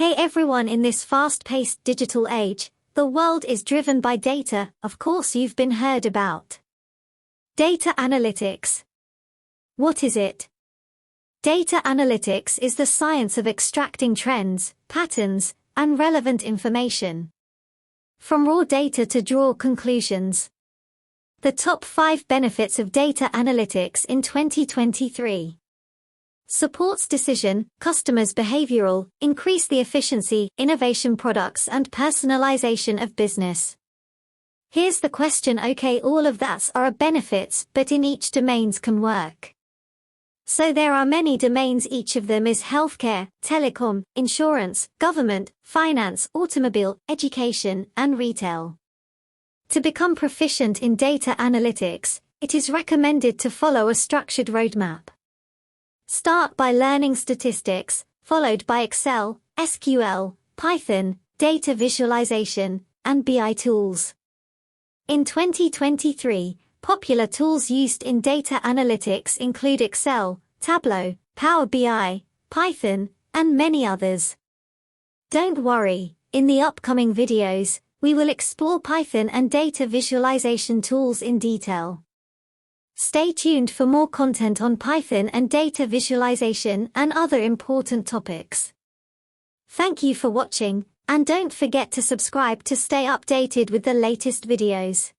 Hey everyone, in this fast-paced digital age, the world is driven by data. Of course you've been heard about data analytics. What is it? Data analytics is the science of extracting trends, patterns, and relevant information from raw data to draw conclusions. The top 5 benefits of data analytics in 2023. Supports decision, customers' behavioral, increase the efficiency, innovation products and personalization of business. Here's the question. Okay, all of that are benefits, but in each domains can work. So there are many domains, each of them is healthcare, telecom, insurance, government, finance, automobile, education, and retail. To become proficient in data analytics, it is recommended to follow a structured roadmap. Start by learning statistics, followed by Excel, SQL, Python, data visualization, and BI tools. In 2023, popular tools used in data analytics include Excel, Tableau, Power BI, Python, and many others. Don't worry, in the upcoming videos, we will explore Python and data visualization tools in detail. Stay tuned for more content on Python and data visualization and other important topics. Thank you for watching, and don't forget to subscribe to stay updated with the latest videos.